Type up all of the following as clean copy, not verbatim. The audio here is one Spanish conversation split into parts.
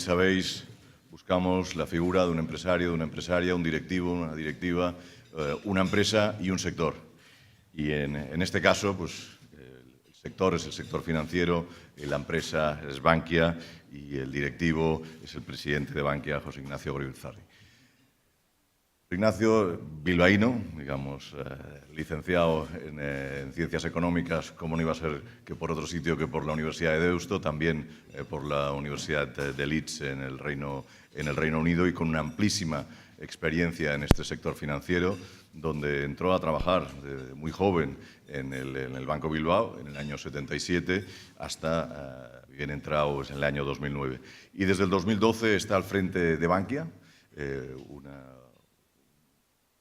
sabéis, buscamos la figura de un empresario, de una empresaria, un directivo, una directiva, una empresa y un sector. Y en este caso, pues, el sector es el sector financiero, la empresa es Bankia y el directivo es el presidente de Bankia, José Ignacio Goirizarri. Ignacio, bilbaíno, digamos, licenciado en Ciencias Económicas, como no iba a ser que por otro sitio que por la Universidad de Deusto, también por la Universidad de Leeds en el Reino Unido, y con una amplísima experiencia en este sector financiero, donde entró a trabajar desde muy joven en el Banco Bilbao en el año 77 hasta bien entrado en el año 2009. Y desde el 2012 está al frente de Bankia,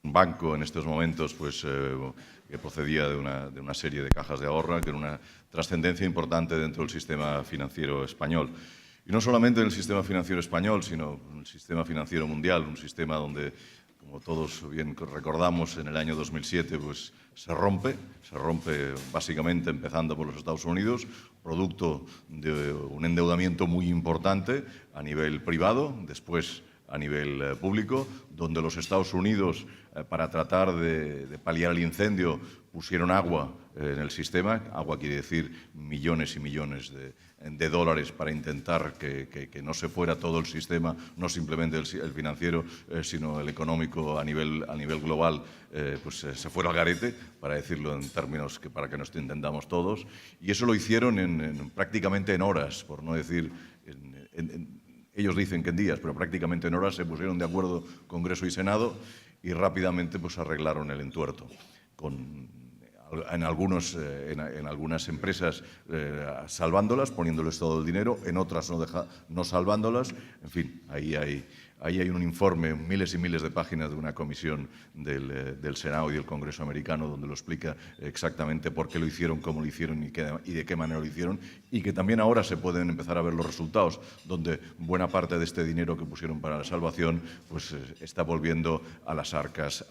un banco en estos momentos pues, que procedía de una serie de cajas de ahorro, que era una trascendencia importante dentro del sistema financiero español. Y no solamente en el sistema financiero español, sino en el sistema financiero mundial, un sistema donde, como todos bien recordamos, en el año 2007 pues, se rompe básicamente empezando por los Estados Unidos, producto de un endeudamiento muy importante a nivel privado, después a nivel público, donde los Estados Unidos, para tratar de paliar el incendio, pusieron agua en el sistema. Agua quiere decir millones y millones de dólares para intentar que no se fuera todo el sistema, no simplemente el financiero, sino el económico a nivel global, pues se fuera al garete, para decirlo en términos para que nos entendamos todos. Y eso lo hicieron prácticamente en horas, por no decir ellos dicen que en días, pero prácticamente en horas se pusieron de acuerdo Congreso y Senado y rápidamente pues, arreglaron el entuerto. En algunas empresas salvándolas, poniéndoles todo el dinero, en otras no salvándolas. En fin, ahí hay un informe, miles y miles de páginas de una comisión del Senado y del Congreso americano donde lo explica exactamente por qué lo hicieron, cómo lo hicieron y de qué manera lo hicieron, y que también ahora se pueden empezar a ver los resultados, donde buena parte de este dinero que pusieron para la salvación pues, está volviendo a las arcas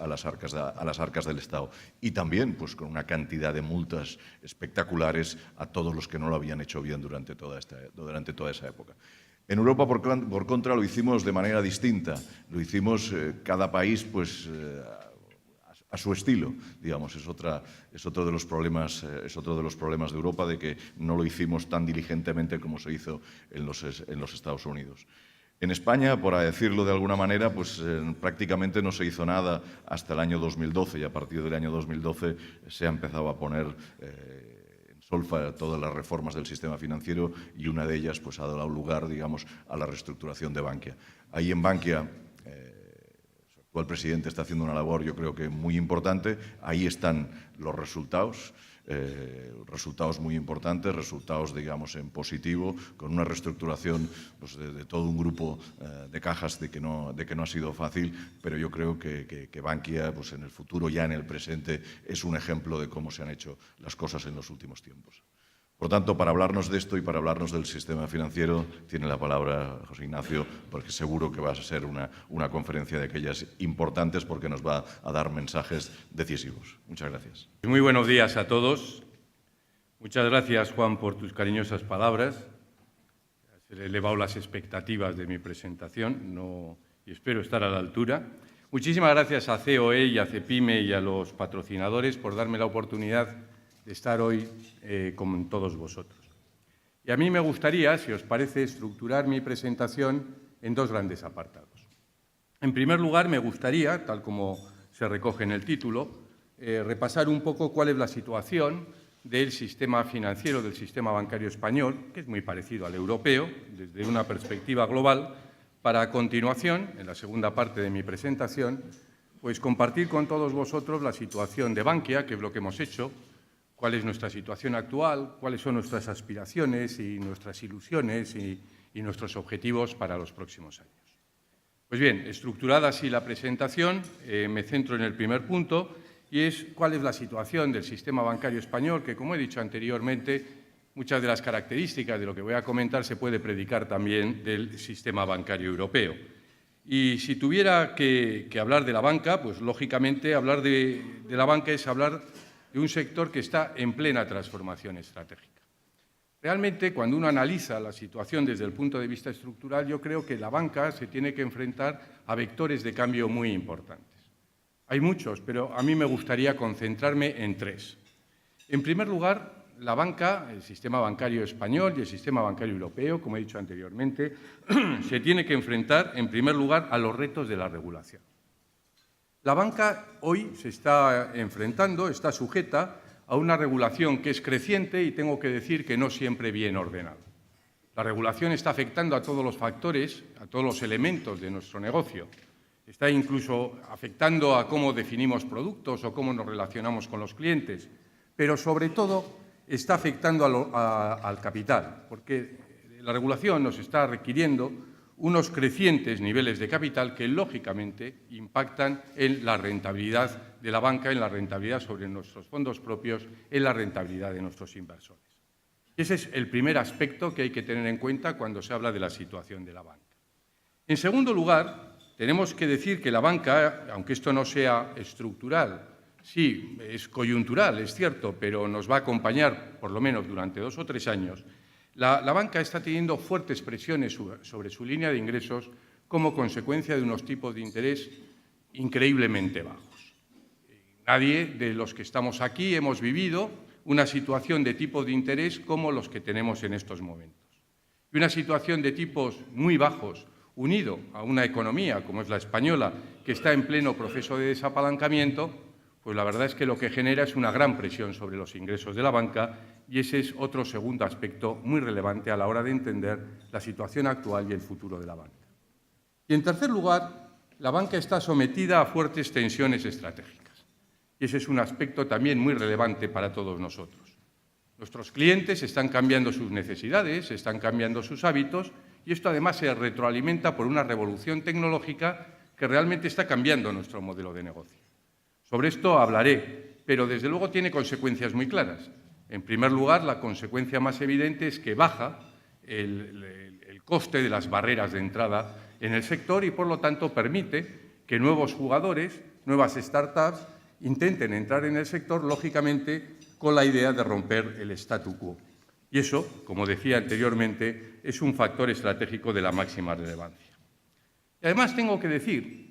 del Estado. Y también pues, con una cantidad de multas espectaculares a todos los que no lo habían hecho bien durante toda esa época. En Europa, por contra, lo hicimos de manera distinta. Lo hicimos cada país pues, a su estilo, digamos. Es otro de los problemas de Europa, de que no lo hicimos tan diligentemente como se hizo en los Estados Unidos. En España, por decirlo de alguna manera, pues prácticamente no se hizo nada hasta el año 2012, y a partir del año 2012 se ha empezado a poner solfa todas las reformas del sistema financiero, y una de ellas pues, ha dado lugar, digamos, a la reestructuración de Bankia. Ahí en Bankia, su actual presidente está haciendo una labor, yo creo que muy importante. Ahí están los resultados muy importantes, resultados, digamos, en positivo, con una reestructuración pues, de todo un grupo de cajas de que no ha sido fácil, pero yo creo que Bankia, pues, en el futuro, ya en el presente, es un ejemplo de cómo se han hecho las cosas en los últimos tiempos. Por tanto, para hablarnos de esto y para hablarnos del sistema financiero, tiene la palabra José Ignacio, porque seguro que va a ser una conferencia de aquellas importantes, porque nos va a dar mensajes decisivos. Muchas gracias. Muy buenos días a todos. Muchas gracias, Juan, por tus cariñosas palabras. Has elevado las expectativas de mi presentación y espero estar a la altura. Muchísimas gracias a COE y a CEPIME y a los patrocinadores por darme la oportunidad de estar hoy con todos vosotros. Y a mí me gustaría, si os parece, estructurar mi presentación en dos grandes apartados. En primer lugar, me gustaría, tal como se recoge en el título, repasar un poco cuál es la situación del sistema financiero, del sistema bancario español, que es muy parecido al europeo, desde una perspectiva global, para a continuación, en la segunda parte de mi presentación, pues compartir con todos vosotros la situación de Bankia, que es lo que hemos hecho, cuál es nuestra situación actual, cuáles son nuestras aspiraciones y nuestras ilusiones y nuestros objetivos para los próximos años. Pues bien, estructurada así la presentación, me centro en el primer punto, y es cuál es la situación del sistema bancario español, que, como he dicho anteriormente, muchas de las características de lo que voy a comentar se puede predicar también del sistema bancario europeo. Y si tuviera que hablar de la banca, pues lógicamente hablar de la banca es hablar de un sector que está en plena transformación estratégica. Realmente, cuando uno analiza la situación desde el punto de vista estructural, yo creo que la banca se tiene que enfrentar a vectores de cambio muy importantes. Hay muchos, pero a mí me gustaría concentrarme en tres. En primer lugar, la banca, el sistema bancario español y el sistema bancario europeo, como he dicho anteriormente, se tiene que enfrentar, en primer lugar, a los retos de la regulación. La banca hoy se está enfrentando, está sujeta a una regulación que es creciente y tengo que decir que no siempre bien ordenada. La regulación está afectando a todos los factores, a todos los elementos de nuestro negocio. Está incluso afectando a cómo definimos productos o cómo nos relacionamos con los clientes, pero sobre todo está afectando al capital, porque la regulación nos está requiriendo unos crecientes niveles de capital que, lógicamente, impactan en la rentabilidad de la banca, en la rentabilidad sobre nuestros fondos propios, en la rentabilidad de nuestros inversores. Ese es el primer aspecto que hay que tener en cuenta cuando se habla de la situación de la banca. En segundo lugar, tenemos que decir que la banca, aunque esto no sea estructural, sí, es coyuntural, es cierto, pero nos va a acompañar por lo menos durante 2 o 3 años, la banca está teniendo fuertes presiones sobre su línea de ingresos como consecuencia de unos tipos de interés increíblemente bajos. Nadie de los que estamos aquí hemos vivido una situación de tipos de interés como los que tenemos en estos momentos. Y una situación de tipos muy bajos, unido a una economía como es la española, que está en pleno proceso de desapalancamiento, pues la verdad es que lo que genera es una gran presión sobre los ingresos de la banca y ese es otro segundo aspecto muy relevante a la hora de entender la situación actual y el futuro de la banca. Y en tercer lugar, la banca está sometida a fuertes tensiones estratégicas y ese es un aspecto también muy relevante para todos nosotros. Nuestros clientes están cambiando sus necesidades, están cambiando sus hábitos y esto además se retroalimenta por una revolución tecnológica que realmente está cambiando nuestro modelo de negocio. Sobre esto hablaré, pero desde luego tiene consecuencias muy claras. En primer lugar, la consecuencia más evidente es que baja el coste de las barreras de entrada en el sector y, por lo tanto, permite que nuevos jugadores, nuevas startups, intenten entrar en el sector, lógicamente, con la idea de romper el statu quo. Y eso, como decía anteriormente, es un factor estratégico de la máxima relevancia. Y además tengo que decir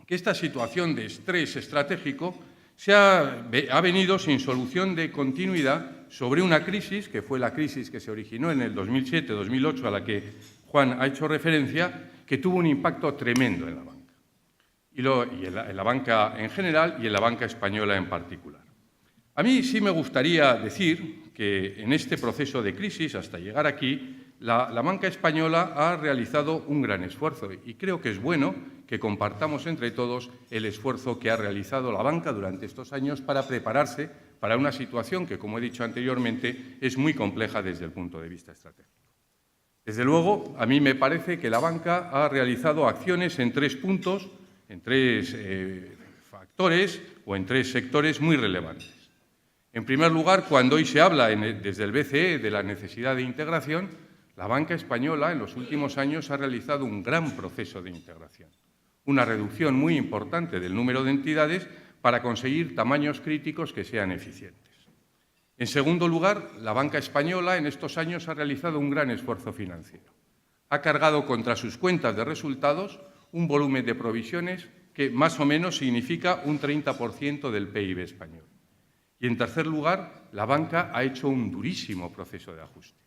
que esta situación de estrés estratégico ha venido sin solución de continuidad sobre una crisis, que fue la crisis que se originó en el 2007-2008, a la que Juan ha hecho referencia, que tuvo un impacto tremendo en la banca, en la banca en general y en la banca española en particular. A mí sí me gustaría decir que en este proceso de crisis, hasta llegar aquí, la banca española ha realizado un gran esfuerzo y creo que es bueno que compartamos entre todos el esfuerzo que ha realizado la banca durante estos años para prepararse para una situación que, como he dicho anteriormente, es muy compleja desde el punto de vista estratégico. Desde luego, a mí me parece que la banca ha realizado acciones en 3 puntos, en 3 factores o en 3 sectores muy relevantes. En primer lugar, cuando hoy se habla desde el BCE de la necesidad de integración, la banca española en los últimos años ha realizado un gran proceso de integración, una reducción muy importante del número de entidades para conseguir tamaños críticos que sean eficientes. En segundo lugar, la banca española en estos años ha realizado un gran esfuerzo financiero. Ha cargado contra sus cuentas de resultados un volumen de provisiones que más o menos significa un 30% del PIB español. Y en tercer lugar, la banca ha hecho un durísimo proceso de ajuste.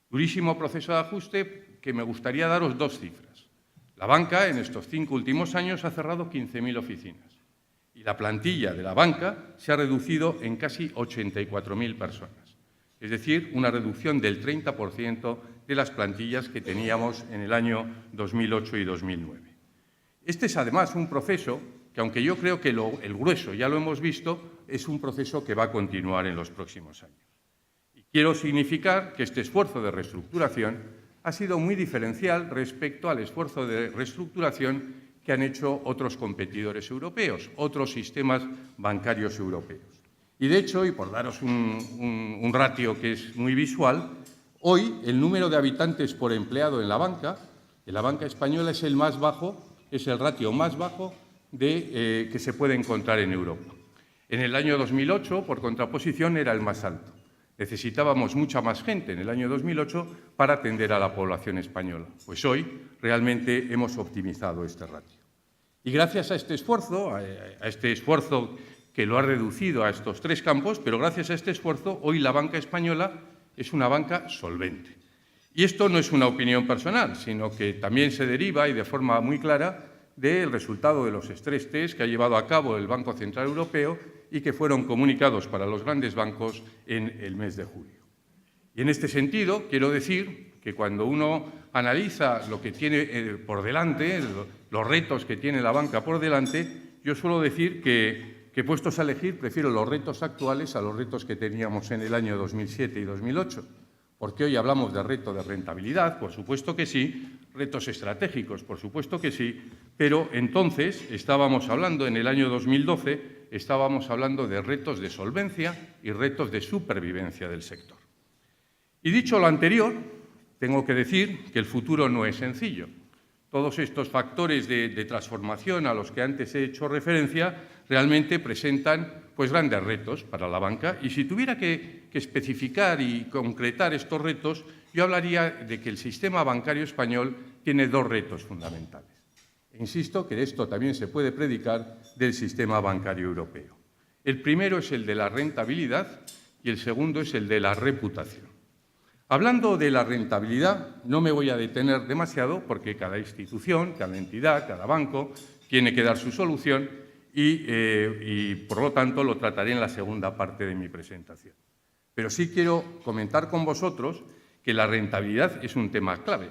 Durísimo proceso de ajuste que me gustaría daros 2 cifras. La banca en estos 5 últimos años ha cerrado 15.000 oficinas y la plantilla de la banca se ha reducido en casi 84.000 personas. Es decir, una reducción del 30% de las plantillas que teníamos en el año 2008 y 2009. Este es además un proceso que, aunque yo creo que el grueso ya lo hemos visto, es un proceso que va a continuar en los próximos años. Quiero significar que este esfuerzo de reestructuración ha sido muy diferencial respecto al esfuerzo de reestructuración que han hecho otros competidores europeos, otros sistemas bancarios europeos. Y de hecho, y por daros un ratio que es muy visual, hoy el número de habitantes por empleado en la banca española es el más bajo, es el ratio más bajo que se puede encontrar en Europa. En el año 2008, por contraposición, era el más alto. Necesitábamos mucha más gente en el año 2008 para atender a la población española. Pues hoy realmente hemos optimizado este ratio. Y gracias a este esfuerzo que lo ha reducido a estos 3 campos, pero gracias a este esfuerzo, hoy la banca española es una banca solvente. Y esto no es una opinión personal, sino que también se deriva, y de forma muy clara, del resultado de los stress test que ha llevado a cabo el Banco Central Europeo y que fueron comunicados para los grandes bancos en el mes de julio. Y en este sentido, quiero decir que cuando uno analiza lo que tiene por delante, los retos que tiene la banca por delante, yo suelo decir que puestos a elegir, prefiero los retos actuales a los retos que teníamos en el año 2007 y 2008. Porque hoy hablamos de reto de rentabilidad, por supuesto que sí, retos estratégicos, por supuesto que sí, pero entonces estábamos hablando, en el año 2012, estábamos hablando de retos de solvencia y retos de supervivencia del sector. Y dicho lo anterior, tengo que decir que el futuro no es sencillo. Todos estos factores de transformación a los que antes he hecho referencia realmente presentan grandes retos para la banca, y si tuviera que especificar y concretar estos retos, yo hablaría de que el sistema bancario español tiene 2 retos fundamentales. E insisto que de esto también se puede predicar del sistema bancario europeo. El primero es el de la rentabilidad y el segundo es el de la reputación. Hablando de la rentabilidad, no me voy a detener demasiado porque cada institución, cada entidad, cada banco tiene que dar su solución y por lo tanto lo trataré en la segunda parte de mi presentación. Pero sí quiero comentar con vosotros que la rentabilidad es un tema clave.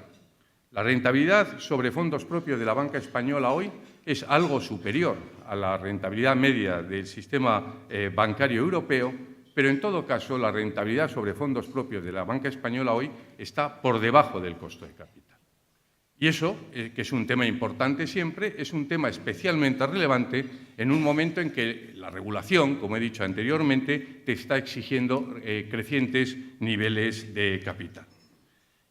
La rentabilidad sobre fondos propios de la banca española hoy es algo superior a la rentabilidad media del sistema bancario europeo, pero en todo caso la rentabilidad sobre fondos propios de la banca española hoy está por debajo del costo de capital. Y eso, que es un tema importante siempre, es un tema especialmente relevante en un momento en que la regulación, como he dicho anteriormente, te está exigiendo crecientes niveles de capital.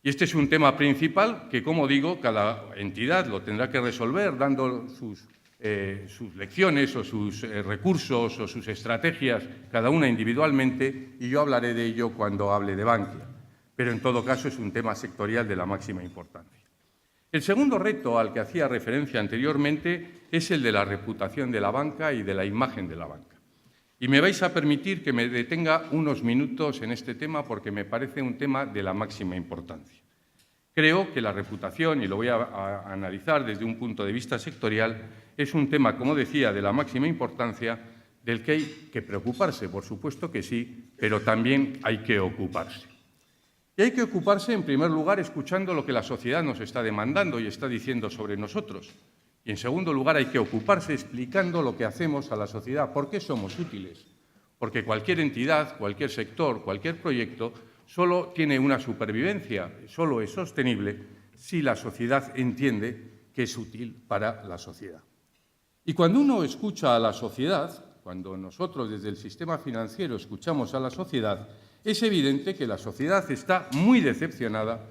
Y este es un tema principal que, como digo, cada entidad lo tendrá que resolver dando sus lecciones o sus recursos o sus estrategias, cada una individualmente, y yo hablaré de ello cuando hable de Bankia. Pero en todo caso es un tema sectorial de la máxima importancia. El segundo reto al que hacía referencia anteriormente es el de la reputación de la banca y de la imagen de la banca. Y me vais a permitir que me detenga unos minutos en este tema porque me parece un tema de la máxima importancia. Creo que la reputación, y lo voy a analizar desde un punto de vista sectorial, es un tema, como decía, de la máxima importancia del que hay que preocuparse, por supuesto que sí, pero también hay que ocuparse. Y hay que ocuparse, en primer lugar, escuchando lo que la sociedad nos está demandando y está diciendo sobre nosotros. Y, en segundo lugar, hay que ocuparse explicando lo que hacemos a la sociedad. ¿Por qué somos útiles? Porque cualquier entidad, cualquier sector, cualquier proyecto solo tiene una supervivencia, solo es sostenible si la sociedad entiende que es útil para la sociedad. Y cuando uno escucha a la sociedad, cuando nosotros desde el sistema financiero escuchamos a la sociedad, es evidente que la sociedad está muy decepcionada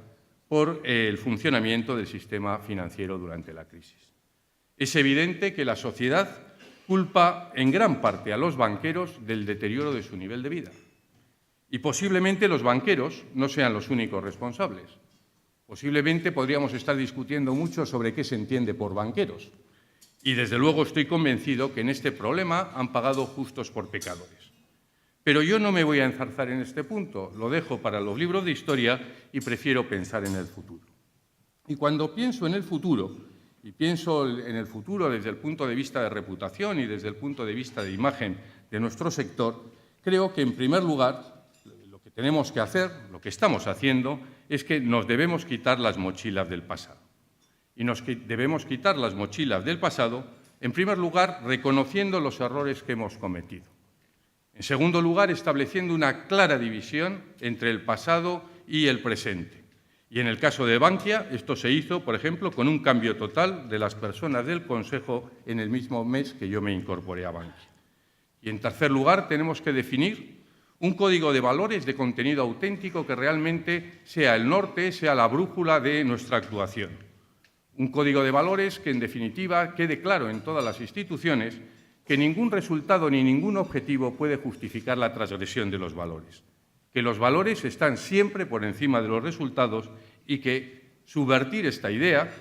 por el funcionamiento del sistema financiero durante la crisis. Es evidente que la sociedad culpa en gran parte a los banqueros del deterioro de su nivel de vida. Y posiblemente los banqueros no sean los únicos responsables. Posiblemente podríamos estar discutiendo mucho sobre qué se entiende por banqueros. Y desde luego estoy convencido que en este problema han pagado justos por pecadores. Pero yo no me voy a enzarzar en este punto, lo dejo para los libros de historia y prefiero pensar en el futuro. Y cuando pienso en el futuro, y pienso en el futuro desde el punto de vista de reputación y desde el punto de vista de imagen de nuestro sector, creo que en primer lugar lo que tenemos que hacer, lo que estamos haciendo, es que nos debemos quitar las mochilas del pasado. Y nos debemos quitar las mochilas del pasado, en primer lugar, reconociendo los errores que hemos cometido. En segundo lugar, estableciendo una clara división entre el pasado y el presente. Y en el caso de Bankia, esto se hizo, por ejemplo, con un cambio total de las personas del Consejo en el mismo mes que yo me incorporé a Bankia. Y en tercer lugar, tenemos que definir un código de valores de contenido auténtico que realmente sea el norte, sea la brújula de nuestra actuación. Un código de valores que, en definitiva, quede claro en todas las instituciones que ningún resultado ni ningún objetivo puede justificar la transgresión de los valores. que los valores están siempre por encima de los resultados y que subvertir esta idea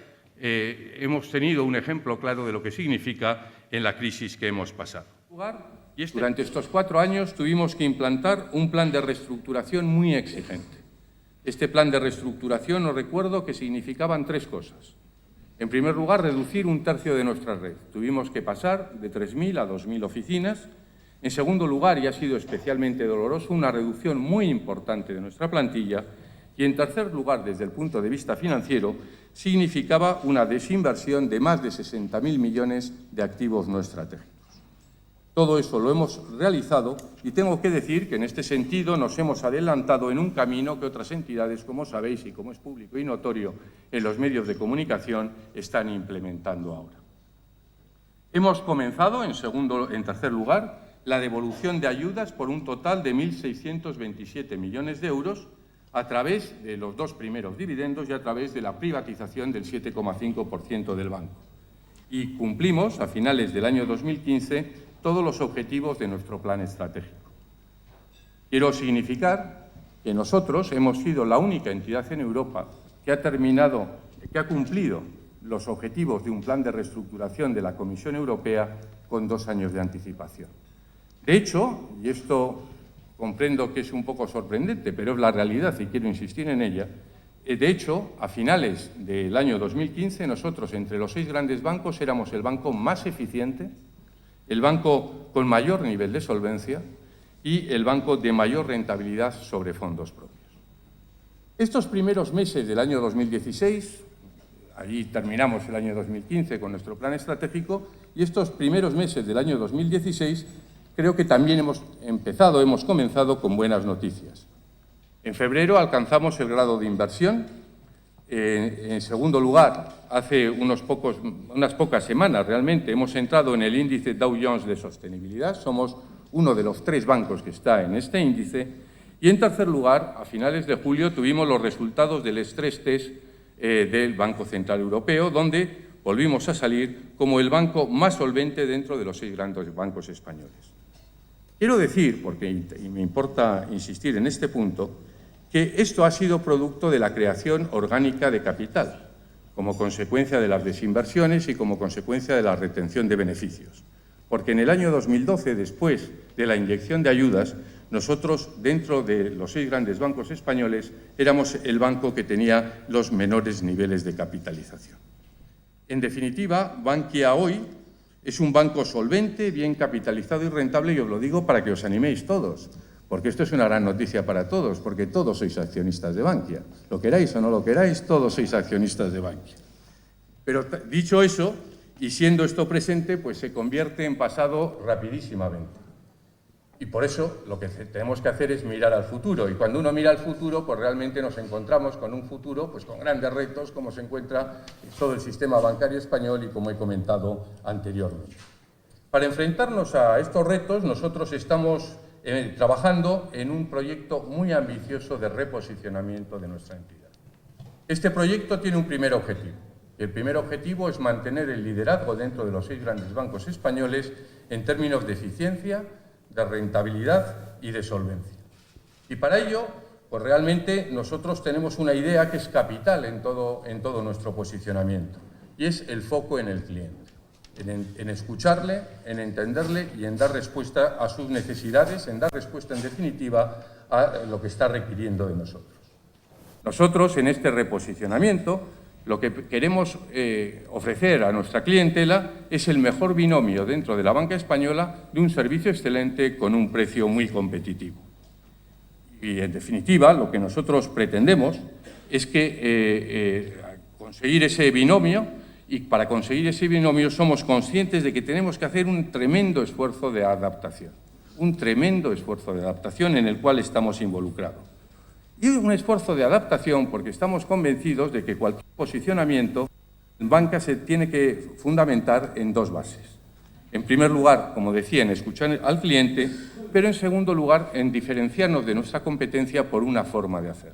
hemos tenido un ejemplo claro de lo que significa en la crisis que hemos pasado. Durante estos 4 años tuvimos que implantar un plan de reestructuración muy exigente. Este plan de reestructuración, os recuerdo que significaban 3 cosas. En primer lugar, reducir 1/3 de nuestra red. Tuvimos que pasar de 3.000 a 2.000 oficinas. En segundo lugar, y ha sido especialmente doloroso, una reducción muy importante de nuestra plantilla. Y en tercer lugar, desde el punto de vista financiero, significaba una desinversión de más de 60.000 millones de activos no estratégicos. Todo eso lo hemos realizado y tengo que decir que en este sentido nos hemos adelantado en un camino que otras entidades, como sabéis y como es público y notorio en los medios de comunicación, están implementando ahora. Hemos comenzado, en tercer lugar, la devolución de ayudas por un total de 1.627 millones de euros a través de los 2 primeros dividendos y a través de la privatización del 7,5% del banco. Y cumplimos, a finales del año 2015, todos los objetivos de nuestro plan estratégico. Quiero significar que nosotros hemos sido la única entidad en Europa que ha cumplido los objetivos de un plan de reestructuración de la Comisión Europea con 2 años de anticipación. De hecho, y esto comprendo que es un poco sorprendente, pero es la realidad y quiero insistir en ella, de hecho, a finales del año 2015, nosotros, entre los 6 grandes bancos, éramos el banco más eficiente, el banco con mayor nivel de solvencia y el banco de mayor rentabilidad sobre fondos propios. Estos primeros meses del año 2016, allí terminamos el año 2015 con nuestro plan estratégico, y estos primeros meses del año 2016 creo que también hemos comenzado con buenas noticias. En febrero alcanzamos el grado de inversión. En segundo lugar, hace unas pocas semanas realmente hemos entrado en el índice Dow Jones de sostenibilidad. Somos uno de los 3 bancos que está en este índice. Y en tercer lugar, a finales de julio tuvimos los resultados del stress test del Banco Central Europeo, donde volvimos a salir como el banco más solvente dentro de los 6 grandes bancos españoles. Quiero decir, porque me importa insistir en este punto, que esto ha sido producto de la creación orgánica de capital, como consecuencia de las desinversiones y como consecuencia de la retención de beneficios. Porque en el año 2012, después de la inyección de ayudas, nosotros, dentro de los 6 grandes bancos españoles, éramos el banco que tenía los menores niveles de capitalización. En definitiva, Bankia hoy es un banco solvente, bien capitalizado y rentable, y os lo digo para que os animéis todos, porque esto es una gran noticia para todos, porque todos sois accionistas de Bankia. Lo queráis o no lo queráis, todos sois accionistas de Bankia. Pero dicho eso, y siendo esto presente, pues se convierte en pasado rapidísimamente. Y por eso lo que tenemos que hacer es mirar al futuro. Y cuando uno mira al futuro, pues realmente nos encontramos con un futuro pues con grandes retos, como se encuentra todo el sistema bancario español y como he comentado anteriormente. Para enfrentarnos a estos retos, nosotros estamos trabajando en un proyecto muy ambicioso de reposicionamiento de nuestra entidad. Este proyecto tiene un primer objetivo. El primer objetivo es mantener el liderazgo dentro de los 6 grandes bancos españoles en términos de eficiencia, de rentabilidad y de solvencia. Y para ello, pues realmente nosotros tenemos una idea que es capital en todo nuestro posicionamiento, y es el foco en el cliente. En escucharle, en entenderle y en dar respuesta a sus necesidades, en dar respuesta, en definitiva, a lo que está requiriendo de nosotros. Nosotros, en este reposicionamiento, lo que queremos ofrecer a nuestra clientela es el mejor binomio dentro de la banca española de un servicio excelente con un precio muy competitivo. Y, en definitiva, lo que nosotros pretendemos es que conseguir ese binomio. Y para conseguir ese binomio somos conscientes de que tenemos que hacer un tremendo esfuerzo de adaptación, en el cual estamos involucrados. Y un esfuerzo de adaptación porque estamos convencidos de que cualquier posicionamiento en banca se tiene que fundamentar en 2 bases. En primer lugar, como decía, en escuchar al cliente, pero en segundo lugar, en diferenciarnos de nuestra competencia por una forma de hacer.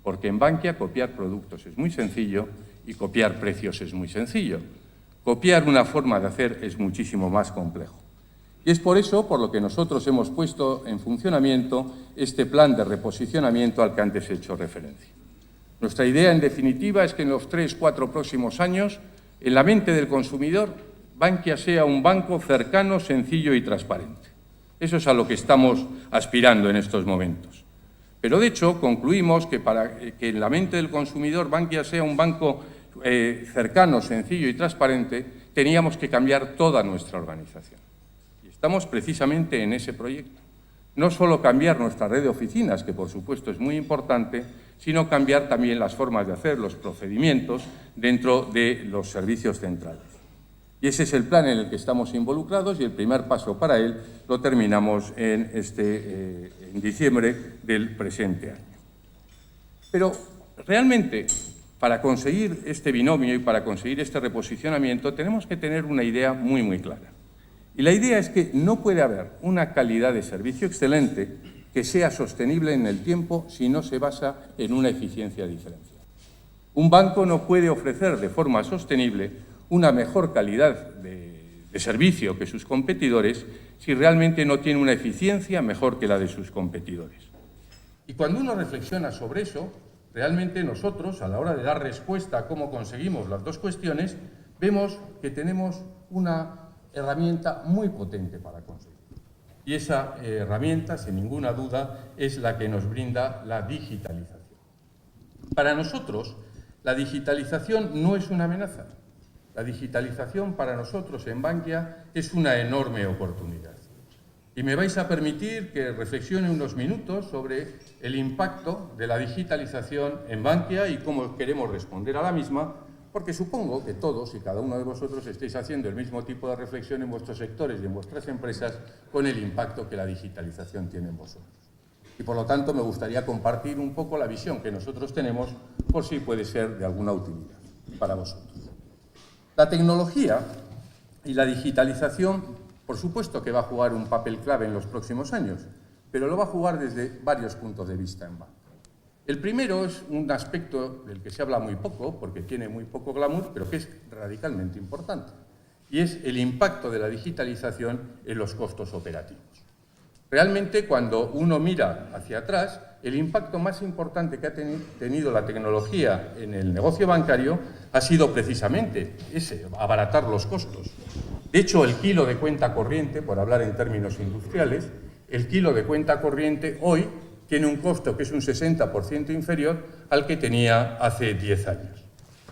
Porque en Bankia copiar productos es muy sencillo y copiar precios es muy sencillo. Copiar una forma de hacer es muchísimo más complejo. Y es por eso por lo que nosotros hemos puesto en funcionamiento este plan de reposicionamiento al que antes he hecho referencia. Nuestra idea, en definitiva, es que en los 3-4 próximos años, en la mente del consumidor, Bankia sea un banco cercano, sencillo y transparente. Eso es a lo que estamos aspirando en estos momentos. Pero, de hecho, concluimos que para que en la mente del consumidor Bankia sea un banco cercano, sencillo y transparente, teníamos que cambiar toda nuestra organización. Y estamos precisamente en ese proyecto. No solo cambiar nuestra red de oficinas, que por supuesto es muy importante, sino cambiar también las formas de hacer, los procedimientos dentro de los servicios centrales. Y ese es el plan en el que estamos involucrados y el primer paso para él lo terminamos en diciembre del presente año. Pero realmente, para conseguir este binomio y para conseguir este reposicionamiento, tenemos que tener una idea muy, muy clara. Y la idea es que no puede haber una calidad de servicio excelente que sea sostenible en el tiempo si no se basa en una eficiencia diferencial. Un banco no puede ofrecer de forma sostenible una mejor calidad de servicio que sus competidores si realmente no tiene una eficiencia mejor que la de sus competidores. Y cuando uno reflexiona sobre eso, realmente nosotros, a la hora de dar respuesta a cómo conseguimos las dos cuestiones, vemos que tenemos una herramienta muy potente para conseguirlo. Y esa herramienta, sin ninguna duda, es la que nos brinda la digitalización. Para nosotros, la digitalización no es una amenaza. La digitalización para nosotros en Bankia es una enorme oportunidad. Y me vais a permitir que reflexione unos minutos sobre el impacto de la digitalización en Bankia y cómo queremos responder a la misma, porque supongo que todos y cada uno de vosotros estáis haciendo el mismo tipo de reflexión en vuestros sectores y en vuestras empresas con el impacto que la digitalización tiene en vosotros. Y por lo tanto me gustaría compartir un poco la visión que nosotros tenemos por si puede ser de alguna utilidad para vosotros. La tecnología y la digitalización, por supuesto que va a jugar un papel clave en los próximos años, pero lo va a jugar desde varios puntos de vista en Bankia. El primero es un aspecto del que se habla muy poco, porque tiene muy poco glamour, pero que es radicalmente importante, y es el impacto de la digitalización en los costos operativos. Realmente, cuando uno mira hacia atrás, el impacto más importante que ha tenido la tecnología en el negocio bancario ha sido precisamente ese, abaratar los costos. De hecho, el kilo de cuenta corriente, por hablar en términos industriales, el kilo de cuenta corriente hoy tiene un costo que es un 60% inferior al que tenía hace 10 años.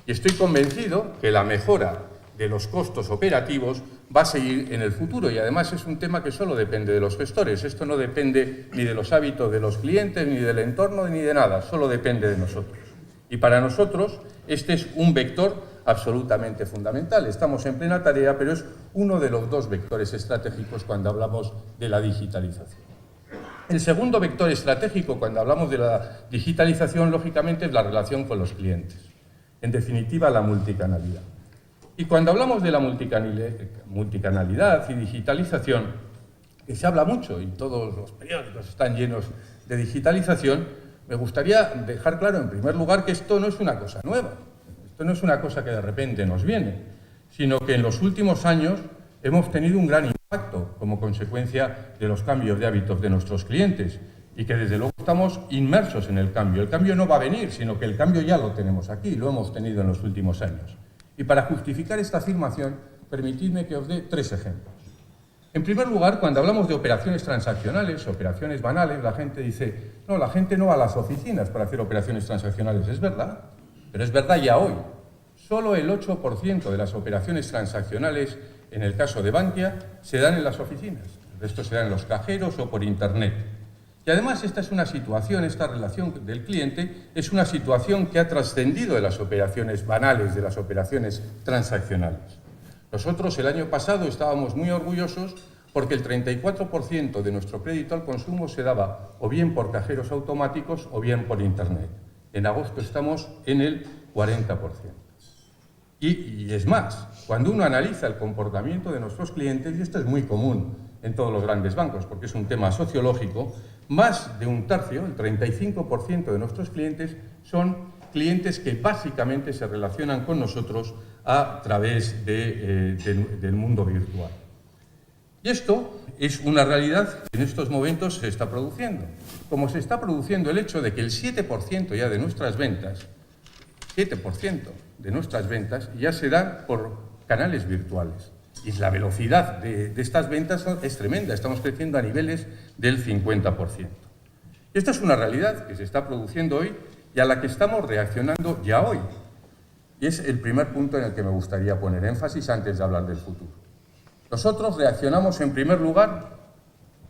Y estoy convencido que la mejora de los costos operativos va a seguir en el futuro y además es un tema que solo depende de los gestores. Esto no depende ni de los hábitos de los clientes, ni del entorno, ni de nada, solo depende de nosotros. Y para nosotros este es un vector absolutamente fundamental. Estamos en plena tarea, pero es uno de los dos vectores estratégicos cuando hablamos de la digitalización. El segundo vector estratégico cuando hablamos de la digitalización, lógicamente, es la relación con los clientes. En definitiva, la multicanalidad. Y cuando hablamos de la multicanalidad y digitalización, que se habla mucho y todos los periódicos están llenos de digitalización, me gustaría dejar claro, en primer lugar, que esto no es una cosa nueva. Esto no es una cosa que de repente nos viene, sino que en los últimos años hemos tenido un gran impacto como consecuencia de los cambios de hábitos de nuestros clientes y que desde luego estamos inmersos en el cambio. El cambio no va a venir, sino que el cambio ya lo tenemos aquí, lo hemos tenido en los últimos años. Y para justificar esta afirmación, permitidme que os dé 3 ejemplos. En primer lugar, cuando hablamos de operaciones transaccionales, operaciones banales, la gente dice, no, la gente no va a las oficinas para hacer operaciones transaccionales. Es verdad, pero es verdad ya hoy. Solo el 8% de las operaciones transaccionales, en el caso de Bankia, se dan en las oficinas. El resto se dan en los cajeros o por Internet. Y además esta es una situación, esta relación del cliente, es una situación que ha trascendido de las operaciones banales, de las operaciones transaccionales. Nosotros el año pasado estábamos muy orgullosos porque el 34% de nuestro crédito al consumo se daba o bien por cajeros automáticos o bien por Internet. En agosto estamos en el 40%. Y es más, cuando uno analiza el comportamiento de nuestros clientes, y esto es muy común en todos los grandes bancos porque es un tema sociológico, más de un tercio, el 35% de nuestros clientes son clientes que básicamente se relacionan con nosotros a través del mundo virtual. Y esto es una realidad que en estos momentos se está produciendo. Como se está produciendo el hecho de que el 7% ya de nuestras ventas, 7% de nuestras ventas ya se dan por canales virtuales. Y la velocidad de estas ventas es tremenda, estamos creciendo a niveles del 50%. Esta es una realidad que se está produciendo hoy y a la que estamos reaccionando ya hoy. Y es el primer punto en el que me gustaría poner énfasis antes de hablar del futuro. Nosotros reaccionamos en primer lugar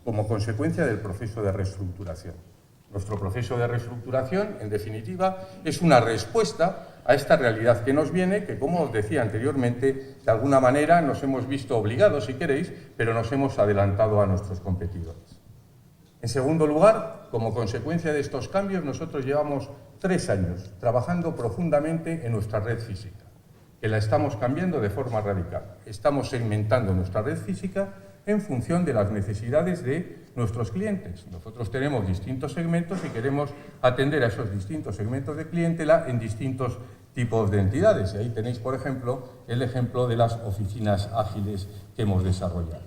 como consecuencia del proceso de reestructuración. Nuestro proceso de reestructuración, en definitiva, es una respuesta a esta realidad que nos viene, que, como os decía anteriormente, de alguna manera nos hemos visto obligados, si queréis, pero nos hemos adelantado a nuestros competidores. En segundo lugar, como consecuencia de estos cambios, nosotros llevamos 3 años trabajando profundamente en nuestra red física, que la estamos cambiando de forma radical. Estamos segmentando nuestra red física en función de las necesidades de nuestros clientes. Nosotros tenemos distintos segmentos y queremos atender a esos distintos segmentos de clientela en distintos tipos de entidades. Y ahí tenéis, por ejemplo, el ejemplo de las oficinas ágiles que hemos desarrollado.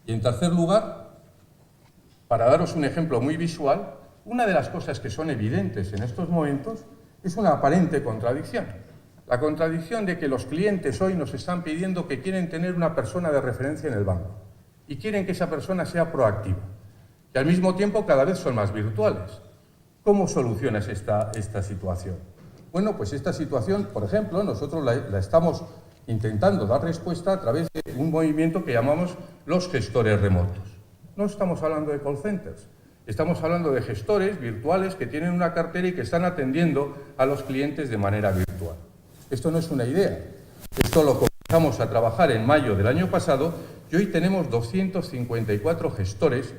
Y en tercer lugar, para daros un ejemplo muy visual, una de las cosas que son evidentes en estos momentos es una aparente contradicción. La contradicción de que los clientes hoy nos están pidiendo que quieren tener una persona de referencia en el banco y quieren que esa persona sea proactiva, y al mismo tiempo cada vez son más virtuales. ¿Cómo solucionas esta situación? Bueno, pues esta situación, por ejemplo, nosotros la estamos intentando dar respuesta a través de un movimiento que llamamos los gestores remotos. No estamos hablando de call centers, estamos hablando de gestores virtuales que tienen una cartera y que están atendiendo a los clientes de manera virtual. Esto no es una idea, esto lo comenzamos a trabajar en mayo del año pasado y hoy tenemos 254 gestores,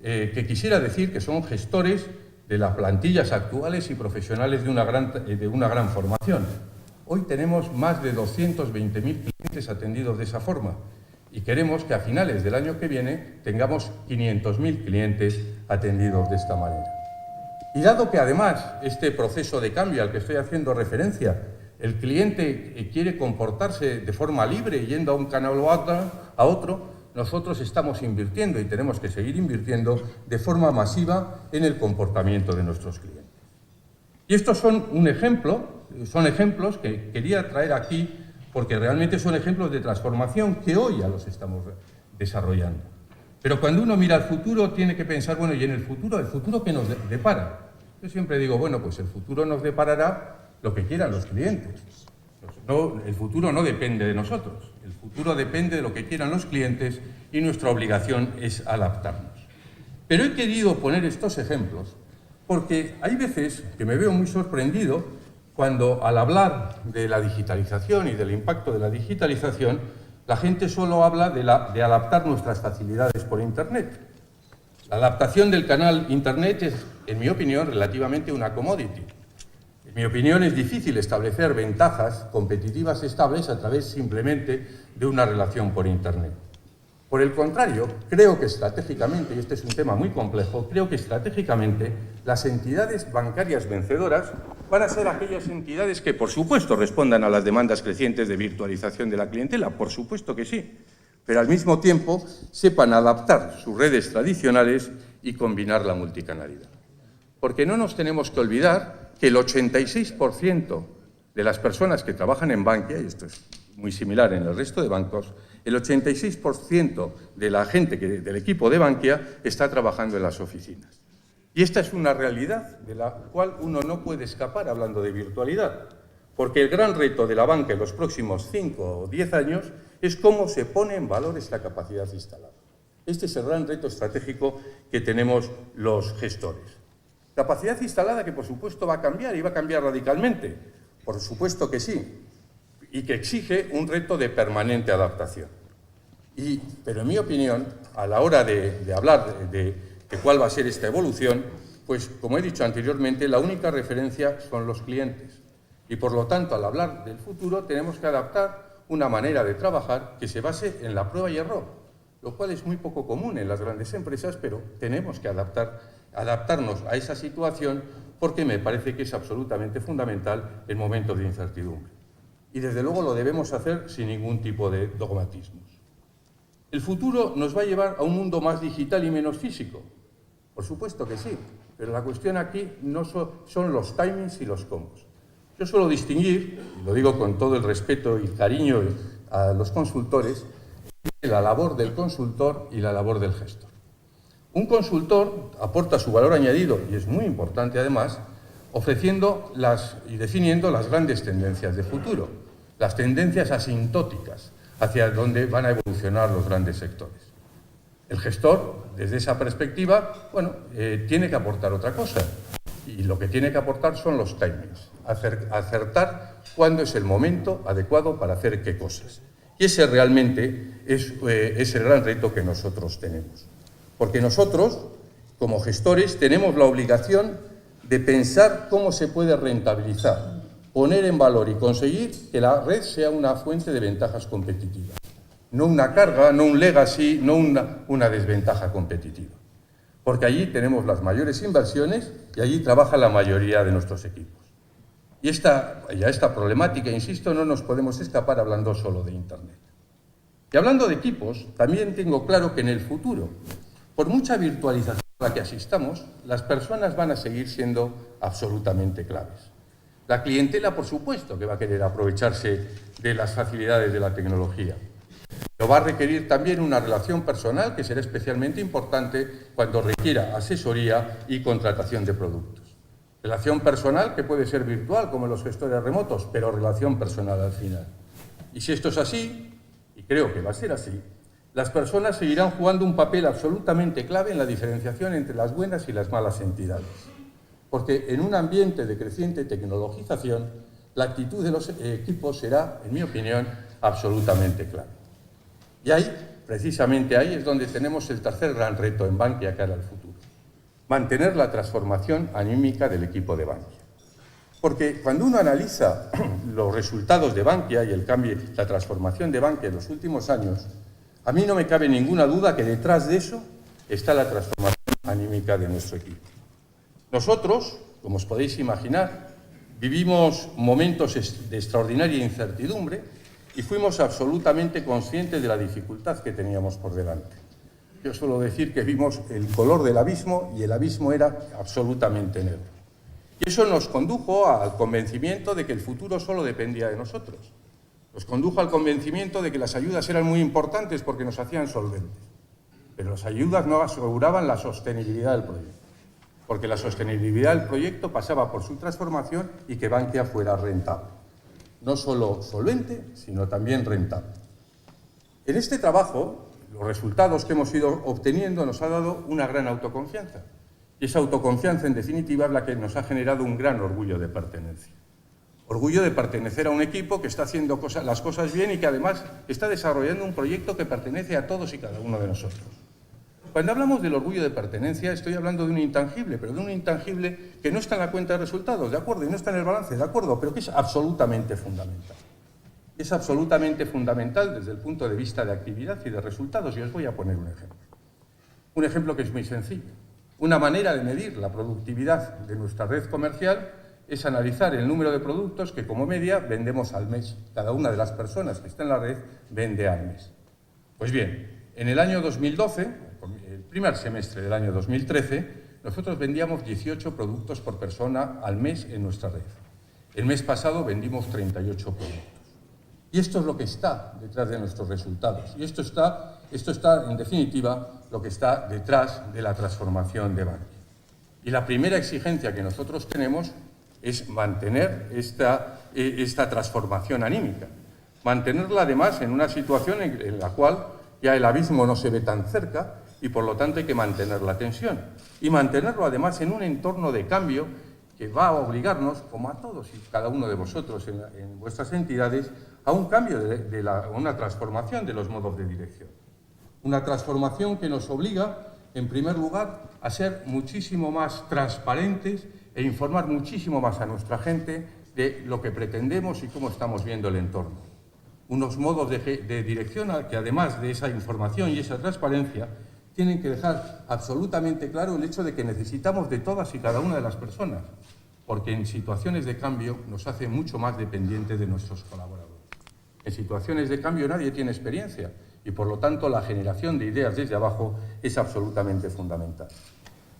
que quisiera decir que son gestores de las plantillas actuales y profesionales de una gran formación. Hoy tenemos más de 220.000 clientes atendidos de esa forma y queremos que a finales del año que viene tengamos 500.000 clientes atendidos de esta manera. Y dado que además este proceso de cambio al que estoy haciendo referencia, el cliente quiere comportarse de forma libre yendo a un canal o a otro, nosotros estamos invirtiendo y tenemos que seguir invirtiendo de forma masiva en el comportamiento de nuestros clientes. Y estos son un ejemplo, son ejemplos que quería traer aquí porque realmente son ejemplos de transformación que hoy ya los estamos desarrollando. Pero cuando uno mira al futuro tiene que pensar, bueno, ¿y en el futuro qué nos depara? Yo siempre digo, bueno, pues el futuro nos deparará lo que quieran los clientes. No, el futuro no depende de nosotros, el futuro depende de lo que quieran los clientes y nuestra obligación es adaptarnos. Pero he querido poner estos ejemplos porque hay veces que me veo muy sorprendido cuando al hablar de la digitalización y del impacto de la digitalización, la gente solo habla de adaptar nuestras facilidades por Internet. La adaptación del canal Internet es, en mi opinión, relativamente una commodity. En mi opinión, es difícil establecer ventajas competitivas estables a través simplemente de una relación por Internet. Por el contrario, creo que estratégicamente, y este es un tema muy complejo, creo que estratégicamente las entidades bancarias vencedoras van a ser aquellas entidades que, por supuesto, respondan a las demandas crecientes de virtualización de la clientela, por supuesto que sí, pero al mismo tiempo sepan adaptar sus redes tradicionales y combinar la multicanalidad. Porque no nos tenemos que olvidar que el 86% de las personas que trabajan en Bankia, y esto es muy similar en el resto de bancos, el 86% de la gente del equipo de Bankia está trabajando en las oficinas. Y esta es una realidad de la cual uno no puede escapar hablando de virtualidad, porque el gran reto de la banca en los próximos 5 o 10 años es cómo se pone en valor esta capacidad instalada. Este es el gran reto estratégico que tenemos los gestores. Capacidad instalada que, por supuesto, va a cambiar y va a cambiar radicalmente. Por supuesto que sí. Y que exige un reto de permanente adaptación. Pero en mi opinión, a la hora de hablar de cuál va a ser esta evolución, pues como he dicho anteriormente, la única referencia son los clientes. Y por lo tanto, al hablar del futuro, tenemos que adaptar una manera de trabajar que se base en la prueba y error, lo cual es muy poco común en las grandes empresas, pero tenemos que adaptarnos a esa situación porque me parece que es absolutamente fundamental en momentos de incertidumbre. Y desde luego lo debemos hacer sin ningún tipo de dogmatismos. ¿El futuro nos va a llevar a un mundo más digital y menos físico? Por supuesto que sí, pero la cuestión aquí no son los timings y los cómo. Yo suelo distinguir, y lo digo con todo el respeto y cariño a los consultores, la labor del consultor y la labor del gestor. Un consultor aporta su valor añadido, y es muy importante además, ofreciendo y definiendo las grandes tendencias de futuro, las tendencias asintóticas hacia donde van a evolucionar los grandes sectores. El gestor, desde esa perspectiva, tiene que aportar otra cosa, y lo que tiene que aportar son los timings, acertar cuándo es el momento adecuado para hacer qué cosas. Y ese realmente es el gran reto que nosotros tenemos. Porque nosotros, como gestores, tenemos la obligación de pensar cómo se puede rentabilizar, poner en valor y conseguir que la red sea una fuente de ventajas competitivas. No una carga, no un legacy, no una desventaja competitiva. Porque allí tenemos las mayores inversiones y allí trabaja la mayoría de nuestros equipos. Y a esta problemática, insisto, no nos podemos escapar hablando solo de Internet. Y hablando de equipos, también tengo claro que en el futuro, por mucha virtualización a la que asistamos, las personas van a seguir siendo absolutamente claves. La clientela, por supuesto, que va a querer aprovecharse de las facilidades de la tecnología. Pero va a requerir también una relación personal que será especialmente importante cuando requiera asesoría y contratación de productos. Relación personal que puede ser virtual, como los gestores remotos, pero relación personal al final. Y si esto es así, y creo que va a ser así, las personas seguirán jugando un papel absolutamente clave en la diferenciación entre las buenas y las malas entidades. Porque en un ambiente de creciente tecnologización, la actitud de los equipos será, en mi opinión, absolutamente clave. Y ahí, precisamente ahí, es donde tenemos el tercer gran reto en Bankia cara al futuro. Mantener la transformación anímica del equipo de Bankia. Porque cuando uno analiza los resultados de Bankia y el cambio, la transformación de Bankia en los últimos años, a mí no me cabe ninguna duda que detrás de eso está la transformación anímica de nuestro equipo. Nosotros, como os podéis imaginar, vivimos momentos de extraordinaria incertidumbre y fuimos absolutamente conscientes de la dificultad que teníamos por delante. Yo suelo decir que vimos el color del abismo y el abismo era absolutamente negro. Y eso nos condujo al convencimiento de que el futuro solo dependía de nosotros. Nos condujo al convencimiento de que las ayudas eran muy importantes porque nos hacían solventes. Pero las ayudas no aseguraban la sostenibilidad del proyecto. Porque la sostenibilidad del proyecto pasaba por su transformación y que Bankia fuera rentable. No solo solvente, sino también rentable. En este trabajo, los resultados que hemos ido obteniendo nos ha dado una gran autoconfianza. Y esa autoconfianza, en definitiva, es la que nos ha generado un gran orgullo de pertenencia. Orgullo de pertenecer a un equipo que está haciendo las cosas bien y que además está desarrollando un proyecto que pertenece a todos y cada uno de nosotros. Cuando hablamos del orgullo de pertenencia, estoy hablando de un intangible, pero de un intangible que no está en la cuenta de resultados, ¿de acuerdo? Y no está en el balance, ¿de acuerdo? Pero que es absolutamente fundamental. Es absolutamente fundamental desde el punto de vista de actividad y de resultados, y os voy a poner un ejemplo. Un ejemplo que es muy sencillo. Una manera de medir la productividad de nuestra red comercial es analizar el número de productos que como media vendemos al mes. Cada una de las personas que está en la red vende al mes. Pues bien, en el año 2012, el primer semestre del año 2013, nosotros vendíamos 18 productos por persona al mes en nuestra red. El mes pasado vendimos 38 productos. Y esto es lo que está detrás de nuestros resultados. Y esto está, en definitiva, lo que está detrás de la transformación de Bankia. Y la primera exigencia que nosotros tenemos es mantener esta transformación anímica. Mantenerla, además, en una situación en la cual ya el abismo no se ve tan cerca y, por lo tanto, hay que mantener la tensión. Y mantenerlo, además, en un entorno de cambio que va a obligarnos, como a todos y cada uno de vosotros en vuestras entidades, a un cambio, una transformación de los modos de dirección. Una transformación que nos obliga, en primer lugar, a ser muchísimo más transparentes e informar muchísimo más a nuestra gente de lo que pretendemos y cómo estamos viendo el entorno. Unos modos de dirección que, además de esa información y esa transparencia, tienen que dejar absolutamente claro el hecho de que necesitamos de todas y cada una de las personas, porque en situaciones de cambio nos hace mucho más dependientes de nuestros colaboradores. En situaciones de cambio nadie tiene experiencia y por lo tanto la generación de ideas desde abajo es absolutamente fundamental.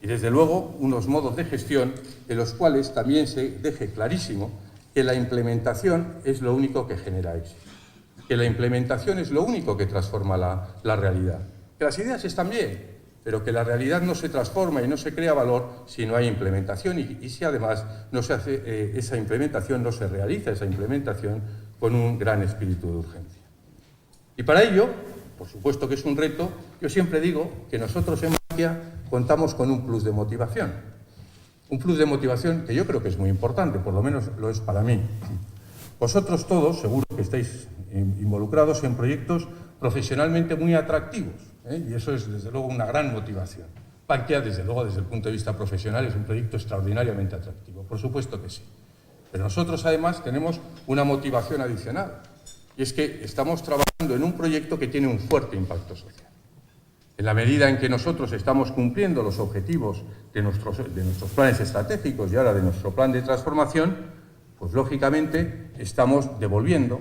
Y desde luego unos modos de gestión en los cuales también se deje clarísimo que la implementación es lo único que genera éxito, que la implementación es lo único que transforma la realidad. Que las ideas están bien, pero que la realidad no se transforma y no se crea valor si no hay implementación y si además no se hace esa implementación, no se realiza esa implementación con un gran espíritu de urgencia. Y para ello, por supuesto que es un reto, yo siempre digo que nosotros en Bankia contamos con un plus de motivación. Un plus de motivación que yo creo que es muy importante, por lo menos lo es para mí. Vosotros todos, seguro que estáis involucrados en proyectos profesionalmente muy atractivos, y eso es desde luego una gran motivación. Bankia, desde luego, desde el punto de vista profesional, es un proyecto extraordinariamente atractivo, por supuesto que sí. Pero nosotros además tenemos una motivación adicional, y es que estamos trabajando en un proyecto que tiene un fuerte impacto social. En la medida en que nosotros estamos cumpliendo los objetivos de nuestros planes estratégicos y ahora de nuestro plan de transformación, pues lógicamente estamos devolviendo,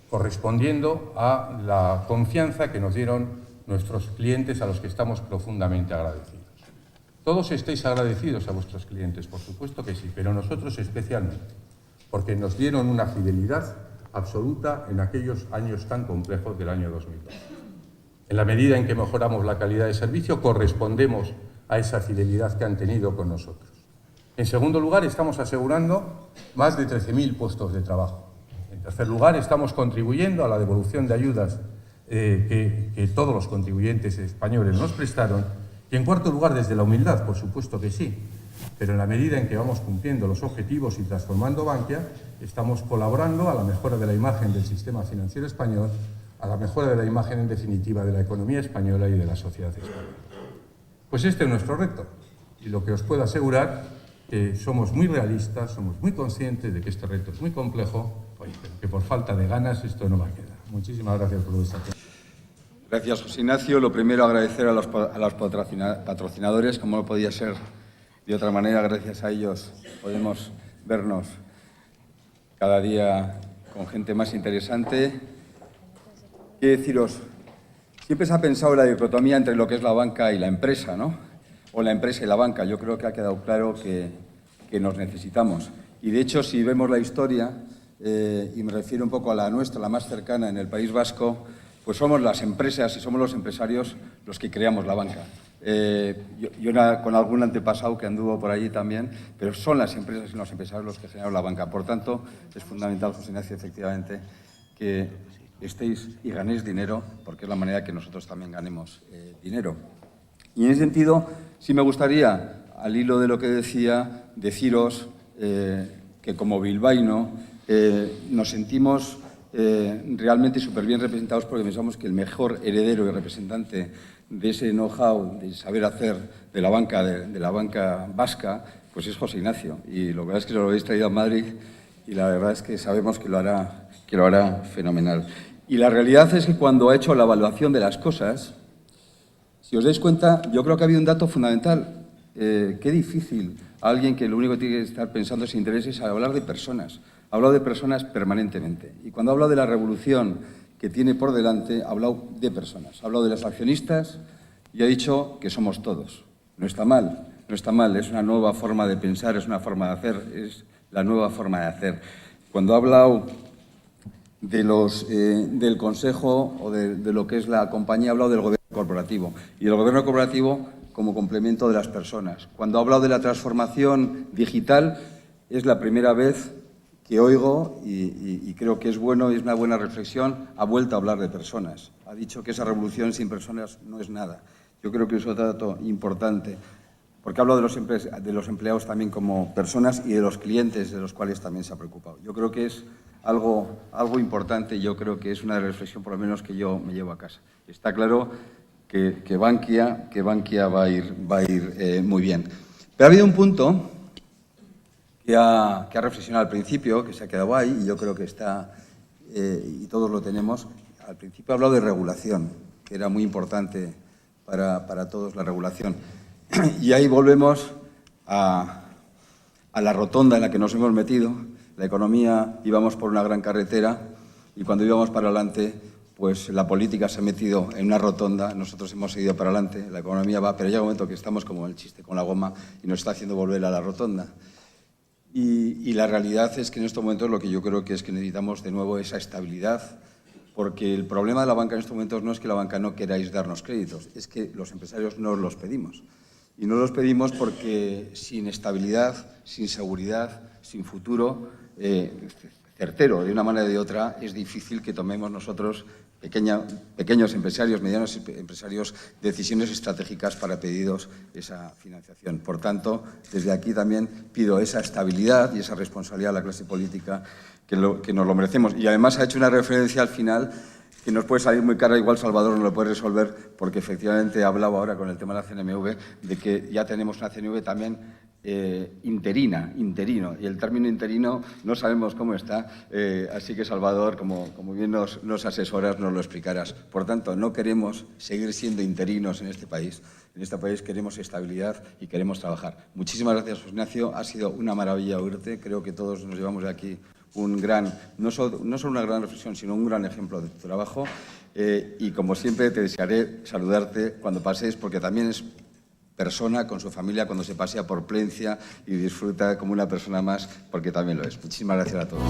correspondiendo a la confianza que nos dieron nuestros clientes, a los que estamos profundamente agradecidos. Todos estáis agradecidos a vuestros clientes, por supuesto que sí, pero nosotros especialmente, porque nos dieron una fidelidad absoluta en aquellos años tan complejos del año 2012. En la medida en que mejoramos la calidad de servicio, correspondemos a esa fidelidad que han tenido con nosotros. En segundo lugar, estamos asegurando más de 13.000 puestos de trabajo. En tercer lugar, estamos contribuyendo a la devolución de ayudas que todos los contribuyentes españoles nos prestaron. Y en cuarto lugar, desde la humildad, por supuesto que sí. Pero en la medida en que vamos cumpliendo los objetivos y transformando Bankia, estamos colaborando a la mejora de la imagen del sistema financiero español, a la mejora de la imagen, en definitiva, de la economía española y de la sociedad española. Pues este es nuestro reto. Y lo que os puedo asegurar, que somos muy realistas, somos muy conscientes de que este reto es muy complejo, pero que por falta de ganas esto no va a quedar. Muchísimas gracias por vuestra atención. Gracias, José Ignacio. Lo primero, agradecer a los patrocinadores, como no podía ser de otra manera. Gracias a ellos podemos vernos cada día con gente más interesante. Quiero deciros, siempre se ha pensado en la dicotomía entre lo que es la banca y la empresa, ¿no? O la empresa y la banca. Yo creo que ha quedado claro que nos necesitamos. Y de hecho, si vemos la historia, y me refiero un poco a la nuestra, la más cercana en el País Vasco, pues somos las empresas y somos los empresarios los que creamos la banca. Yo con algún antepasado que anduvo por allí también, pero son las empresas y los empresarios los que generan la banca. Por tanto, es fundamental, José Ignacio, efectivamente, que estéis y ganéis dinero, porque es la manera que nosotros también ganemos dinero. Y en ese sentido, sí me gustaría, al hilo de lo que decía, deciros que como bilbaíno nos sentimos realmente súper bien representados, porque pensamos que el mejor heredero y representante de ese know-how, de saber hacer de la banca vasca, pues es José Ignacio. Y lo verdad es que lo habéis traído a Madrid y la verdad es que sabemos que lo hará fenomenal. Y la realidad es que cuando ha hecho la evaluación de las cosas, si os dais cuenta, yo creo que ha habido un dato fundamental. Qué difícil a alguien que lo único que tiene que estar pensando sin interés es hablar de personas. Ha hablado de personas permanentemente. Y cuando ha hablado de la revolución que tiene por delante, ha hablado de personas. Ha hablado de los accionistas y ha dicho que somos todos. No está mal, no está mal. Es una nueva forma de pensar, es una forma de hacer, es la nueva forma de hacer. Cuando ha hablado del Consejo o de lo que es la compañía, ha hablado del gobierno corporativo. Y del gobierno corporativo como complemento de las personas. Cuando ha hablado de la transformación digital, es la primera vez que oigo, y creo que es bueno y es una buena reflexión, ha vuelto a hablar de personas. Ha dicho que esa revolución sin personas no es nada. Yo creo que es otro dato importante, porque hablo de los empleados también como personas y de los clientes de los cuales también se ha preocupado. Yo creo que es algo importante y yo creo que es una reflexión por lo menos que yo me llevo a casa. Está claro que Bankia va a ir muy bien. Pero ha habido un punto que ha reflexionado al principio, que se ha quedado ahí, y yo creo que está, y todos lo tenemos. Al principio ha hablado de regulación, que era muy importante para todos la regulación. Y ahí volvemos a la rotonda en la que nos hemos metido. La economía, íbamos por una gran carretera, y cuando íbamos para adelante, pues la política se ha metido en una rotonda, nosotros hemos seguido para adelante, la economía va, pero llega un momento que estamos como el chiste con la goma y nos está haciendo volver a la rotonda. Y la realidad es que en estos momentos lo que yo creo que es que necesitamos de nuevo esa estabilidad, porque el problema de la banca en estos momentos no es que la banca no queráis darnos créditos, es que los empresarios no los pedimos. Y no los pedimos porque sin estabilidad, sin seguridad, sin futuro certero, de una manera o de otra, es difícil que tomemos nosotros, pequeños empresarios, medianos empresarios, decisiones estratégicas para pedidos esa financiación. Por tanto, desde aquí también pido esa estabilidad y esa responsabilidad a la clase política que nos lo merecemos. Y además ha hecho una referencia al final que nos puede salir muy cara, igual Salvador no lo puede resolver, porque efectivamente he hablado ahora con el tema de la CNMV, de que ya tenemos una CNMV también interino, y el término interino no sabemos cómo está, así que Salvador, como bien nos asesoras, nos lo explicarás. Por tanto, no queremos seguir siendo interinos en este país queremos estabilidad y queremos trabajar. Muchísimas gracias, José Ignacio, ha sido una maravilla oírte, creo que todos nos llevamos de aquí no solo una gran reflexión, sino un gran ejemplo de tu trabajo, y como siempre te desearé saludarte cuando pases, porque también es persona con su familia cuando se pasea por Plencia y disfruta como una persona más, porque también lo es. Muchísimas gracias a todos.